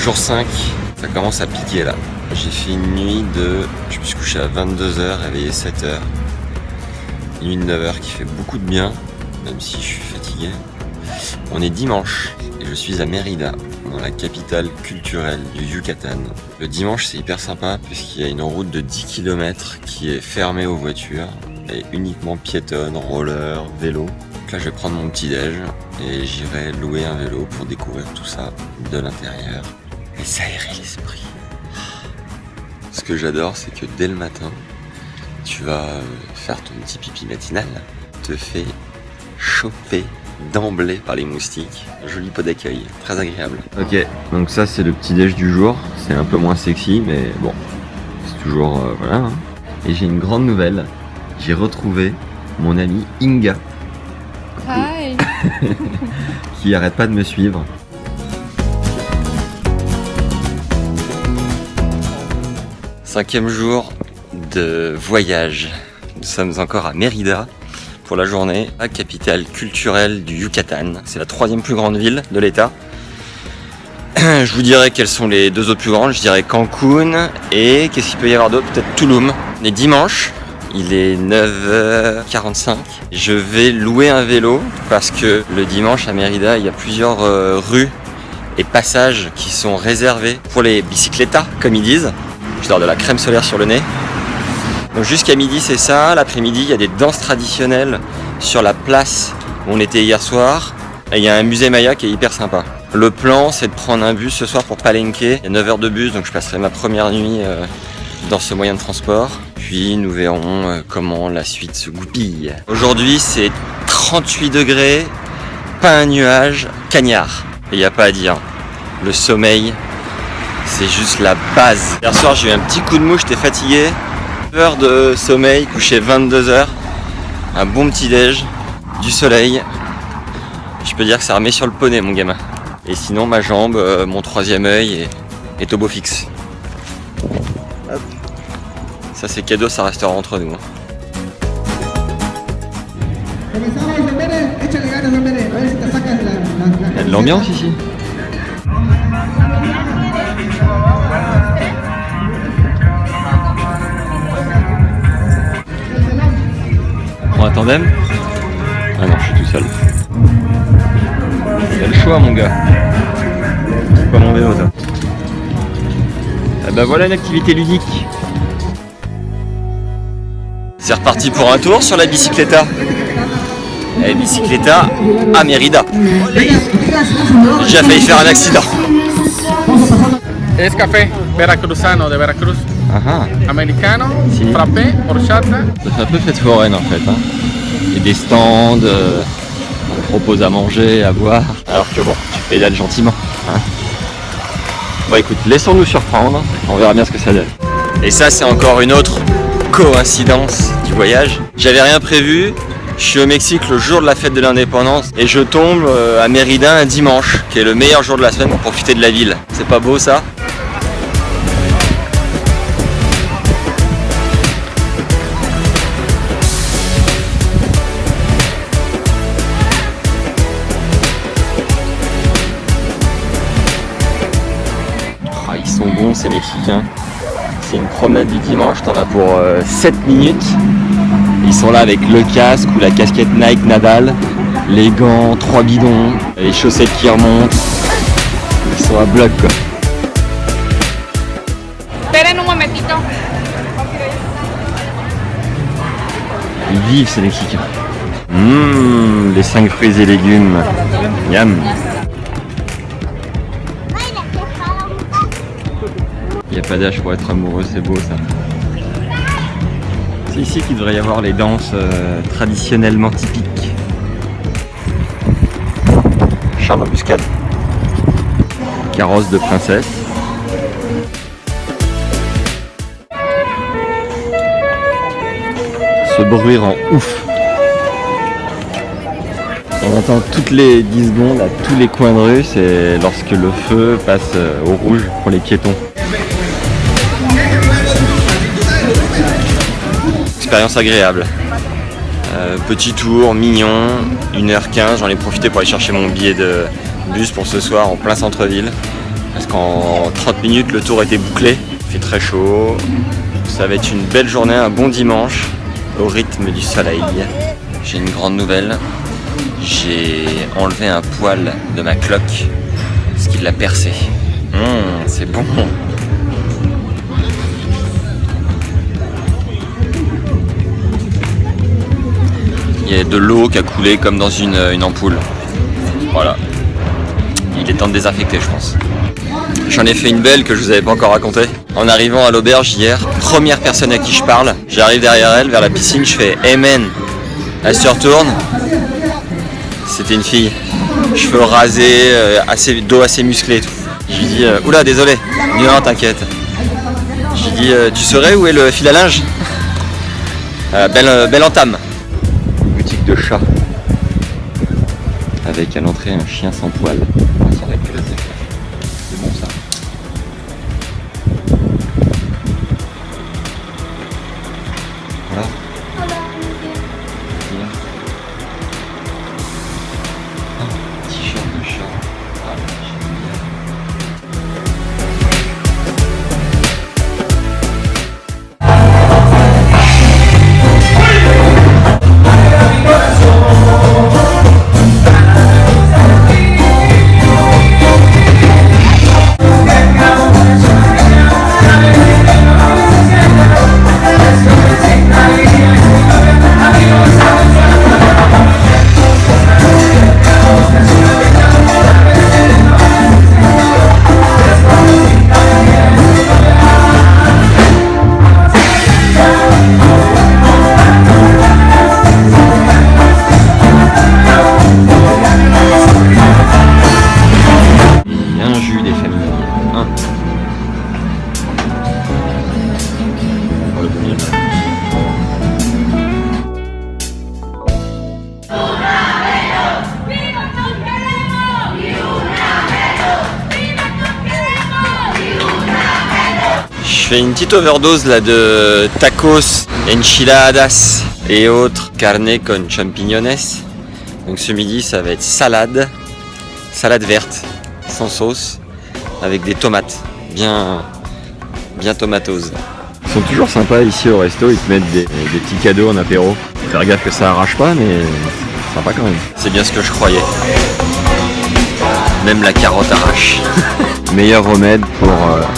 Jour 5, ça commence à piquer là. J'ai fait une nuit de... Je me suis couché à 22h, réveillé 7h. Une nuit de 9h qui fait beaucoup de bien, même si je suis fatigué. On est dimanche et je suis à Mérida, dans la capitale culturelle du Yucatan. Le dimanche c'est hyper sympa puisqu'il y a une route de 10 km qui est fermée aux voitures et uniquement piétonnes, rollers, vélos. Donc là je vais prendre mon petit déj et j'irai louer un vélo pour découvrir tout ça de l'intérieur et s'aérer l'esprit. Ce que j'adore c'est que dès le matin tu vas faire ton petit pipi matinal, te fait choper d'emblée par les moustiques. Un joli pot d'accueil, très agréable. Ok, donc ça c'est le petit déj du jour. C'est un peu moins sexy, mais bon, c'est toujours voilà. Hein. Et j'ai une grande nouvelle. J'ai retrouvé mon ami Inga. Hi. Qui arrête pas de me suivre. Cinquième jour de voyage. Nous sommes encore à Mérida pour la journée, la capitale culturelle du Yucatan. C'est la 3e plus grande ville de l'état. Je vous dirai quelles sont les 2 autres plus grandes. Je dirais Cancun et qu'est-ce qu'il peut y avoir d'autre? Peut-être Tulum. On est dimanche, il est 9h45. Je vais louer un vélo parce que le dimanche à Mérida, il y a plusieurs rues et passages qui sont réservés pour les biciclettas, comme ils disent. Je leur de la crème solaire sur le nez. Donc jusqu'à midi c'est ça, l'après-midi il y a des danses traditionnelles sur la place où on était hier soir. Et il y a un musée Maya qui est hyper sympa. Le plan c'est de prendre un bus ce soir pour Palenque. Il y a 9 heures de bus donc je passerai ma première nuit dans ce moyen de transport. Puis nous verrons comment la suite se goupille. Aujourd'hui c'est 38 degrés, pas un nuage, cagnard. Et il n'y a pas à dire, le sommeil c'est juste la base. Hier soir j'ai eu un petit coup de mou, j'étais fatigué. Heure de sommeil, couché 22h, un bon petit déj, du soleil. Je peux dire que ça remet sur le poney mon gamin. Et sinon ma jambe, mon 3e œil est au beau fixe. Hop. Ça c'est cadeau, ça restera entre nous. Il y a de l'ambiance ici. Un tandem? Ah non, je suis tout seul. T'as le choix mon gars. C'est pas mon vélo ça. Ah bah voilà une activité ludique. C'est reparti pour un tour sur la bicicletta. La bicicletta à Mérida. J'ai failli faire un accident. Es café veracruzano de Veracruz. Americano, si. Frappé, horchata. Ça fait un peu fête foraine en fait. Hein. Il y a des stands, on propose à manger, à boire. Alors que bon, tu pédales gentiment. Hein. Bon écoute, laissons-nous surprendre, on verra bien ce que ça donne. Et ça c'est encore une autre coïncidence du voyage. J'avais rien prévu, je suis au Mexique le jour de la fête de l'indépendance et je tombe à Mérida un dimanche, qui est le meilleur jour de la semaine pour profiter de la ville. C'est pas beau ça ? Ils sont bons ces Mexicains. C'est une promenade du dimanche, t'en as pour 7 minutes. Ils sont là avec le casque ou la casquette Nike Nadal, les gants, 3 bidons, les chaussettes qui remontent. Ils sont à bloc quoi. Esperen un momentito. Ils vivent ces Mexicains. Les 5 fruits et légumes. Miam. Il n'y a pas d'âge pour être amoureux, c'est beau ça. C'est ici qu'il devrait y avoir les danses traditionnellement typiques. Charme embuscade. Carrosse de princesse. Ce bruit rend ouf. On entend toutes les 10 secondes à tous les coins de rue, c'est lorsque le feu passe au rouge pour les piétons. Expérience agréable. Petit tour, mignon, 1h15, j'en ai profité pour aller chercher mon billet de bus pour ce soir en plein centre-ville. parce qu'en 30 minutes le tour était bouclé. Il fait très chaud, ça va être une belle journée, un bon dimanche au rythme du soleil. J'ai une grande nouvelle, j'ai enlevé un poil de ma cloque parce qu'il l'a percé. C'est bon. Il y a de l'eau qui a coulé comme dans une ampoule. Voilà. Il est temps de désinfecter, je pense. J'en ai fait une belle que je vous avais pas encore racontée. En arrivant à l'auberge hier, première personne à qui je parle, j'arrive derrière elle, vers la piscine, je fais hey man. Elle se retourne. C'était une fille. Cheveux rasés, dos assez musclé et tout. Je lui dis oula, désolé. Non, t'inquiète. Je lui dis tu saurais où est le fil à linge? Belle entame. Boutique de chat. Avec à l'entrée un chien sans poil. C'est bon ça. Voilà. Oh, t-shirt de chat. Ah, je fais une petite overdose là de tacos, enchiladas et autres carne con champiñones. Donc ce midi ça va être salade verte, sans sauce, avec des tomates, bien tomatoses. Ils sont toujours sympas ici au resto, ils te mettent des petits cadeaux en apéro. Faut faire gaffe que ça arrache pas, mais c'est sympa quand même. C'est bien ce que je croyais. Même la carotte arrache. Meilleur remède pour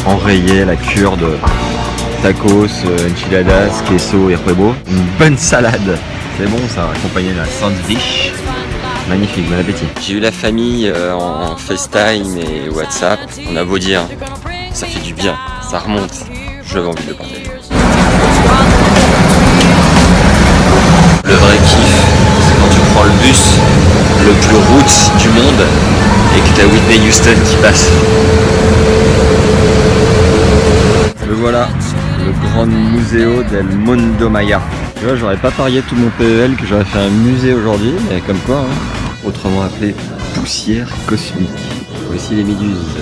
enrayer la cure de tacos, enchiladas, queso et huevo. Une bonne salade. C'est bon ça, accompagné d'un sandwich. Magnifique, bon appétit. J'ai eu la famille en FaceTime et WhatsApp. On a beau dire, ça fait du bien, ça remonte. J'avais envie de le partager. Le vrai kiff, c'est quand tu prends le bus le plus roots du monde et que t'as Whitney Houston qui passe. Le voilà, le Grand Museo del Mundo Maya. Tu vois, j'aurais pas parié tout mon PEL que j'aurais fait un musée aujourd'hui, mais comme quoi, hein. Autrement appelé poussière cosmique. Voici les méduses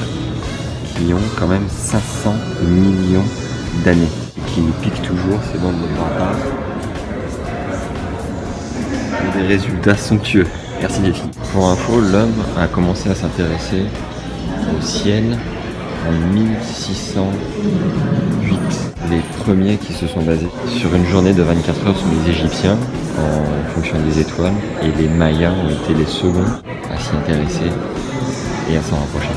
qui ont quand même 500 millions d'années et qui nous piquent toujours ces bandes de grands. Des résultats somptueux. Merci les filles. Pour info, l'homme a commencé à s'intéresser au ciel en 1608. Les premiers qui se sont basés sur une journée de 24 heures sont les Égyptiens en fonction des étoiles et les Mayas ont été les seconds à s'y intéresser et à s'en rapprocher.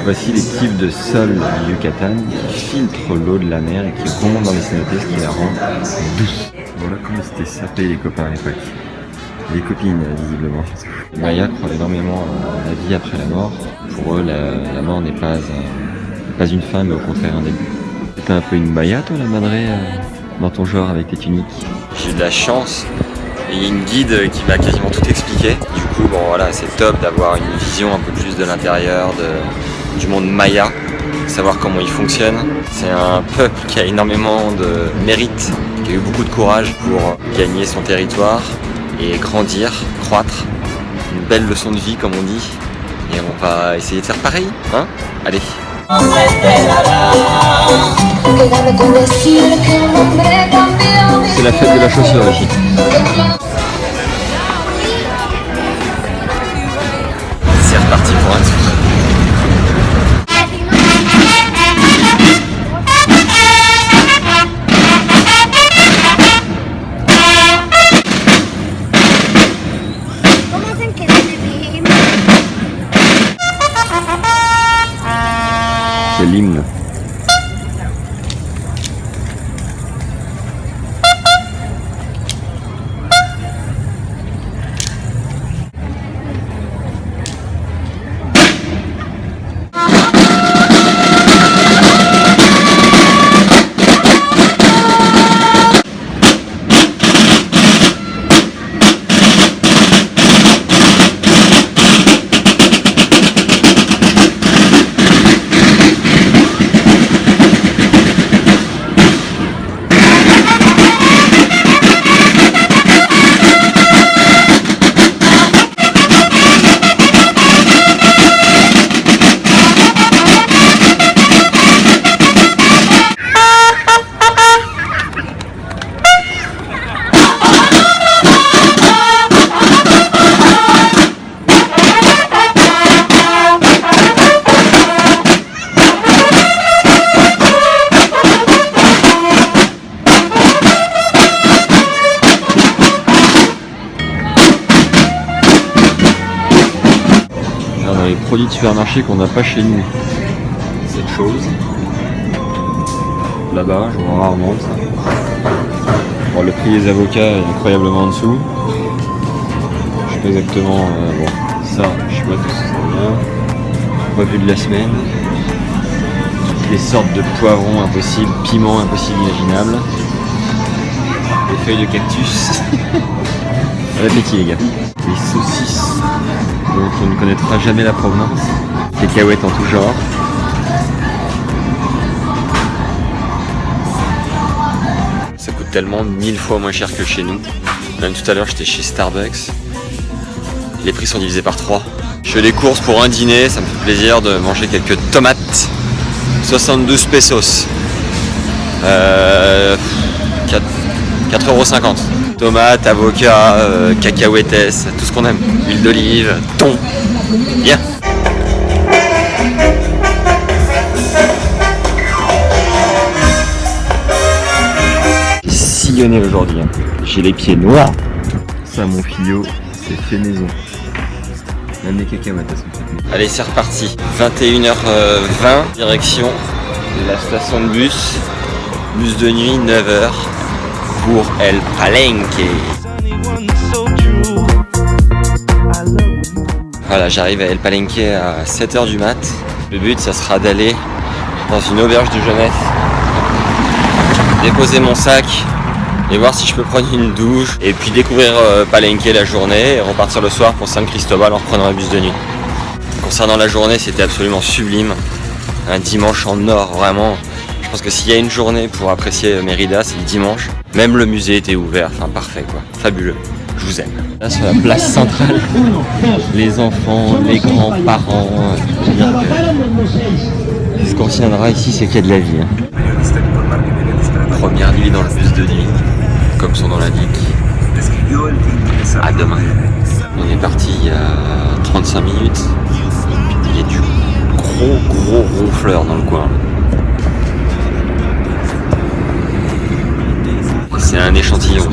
Voici les types de sol du Yucatan qui filtrent l'eau de la mer et qui remontent dans les cénotes, ce qui la rend douce. Voilà comment c'était sapé les copains à l'époque. Les copines, visiblement. Les Mayas croient énormément à la vie après la mort. Pour eux, la mort n'est pas une fin, mais au contraire un début. T'es un peu une Maya, toi, la madrée, dans ton genre, avec tes tuniques? J'ai eu de la chance. Il y a une guide qui m'a quasiment tout expliqué. Du coup, bon voilà, c'est top d'avoir une vision un peu plus de l'intérieur du monde Maya, savoir comment il fonctionne. C'est un peuple qui a énormément de mérite, qui a eu beaucoup de courage pour gagner son territoire et grandir, croître. Une belle leçon de vie, comme on dit. Et on va essayer de faire pareil, hein? Allez. C'est la fête de la chaussure ici. C'est reparti pour un tour. C'est l'hymne. Les produits de supermarché qu'on n'a pas chez nous. Cette chose. Là-bas, je vois rarement ça. Bon, le prix des avocats est incroyablement en dessous. Je sais pas exactement. Bon, ça, je sais pas d'où ça vient. Revue de la semaine. Toutes les sortes de poivrons impossibles, piments impossibles imaginables. Des feuilles de cactus. Bon appétit les gars. Les saucisses dont on ne connaîtra jamais la provenance. Cacahuètes en tout genre. Ça coûte tellement 1000 fois moins cher que chez nous. Même tout à l'heure j'étais chez Starbucks. Les prix sont divisés par 3. Je fais des courses pour un dîner, ça me fait plaisir de manger quelques tomates. 72 pesos. 4,50 €. Tomates, avocats, cacahuètes, tout ce qu'on aime. Huile d'olive, thon. Bien. Sillonné aujourd'hui. Hein. J'ai les pieds noirs. Ça, mon fillot, c'est fait maison. Même les cacahuètes, elles sont faites maison. Allez, c'est reparti. 21h20, direction la station de bus. Bus de nuit, 9h. Pour El Palenque. Voilà, j'arrive à El Palenque à 7h du mat. Le but, ça sera d'aller dans une auberge de jeunesse, déposer mon sac et voir si je peux prendre une douche et puis découvrir Palenque la journée et repartir le soir pour San Cristobal en reprenant un bus de nuit. Concernant la journée, c'était absolument sublime. Un dimanche en or, vraiment. Je pense que s'il y a une journée pour apprécier Mérida, c'est le dimanche. Même le musée était ouvert, enfin parfait quoi, fabuleux. Je vous aime. Là sur la place centrale, les enfants, les grands-parents, je veux dire que ce qu'on retiendra ici, c'est qu'il y a de la vie. Hein. Première nuit dans le bus de nuit, comme son nom l'indique. À demain. On est parti il y a 35 minutes. Il y a du gros ronfleur dans le coin. C'est un échantillon.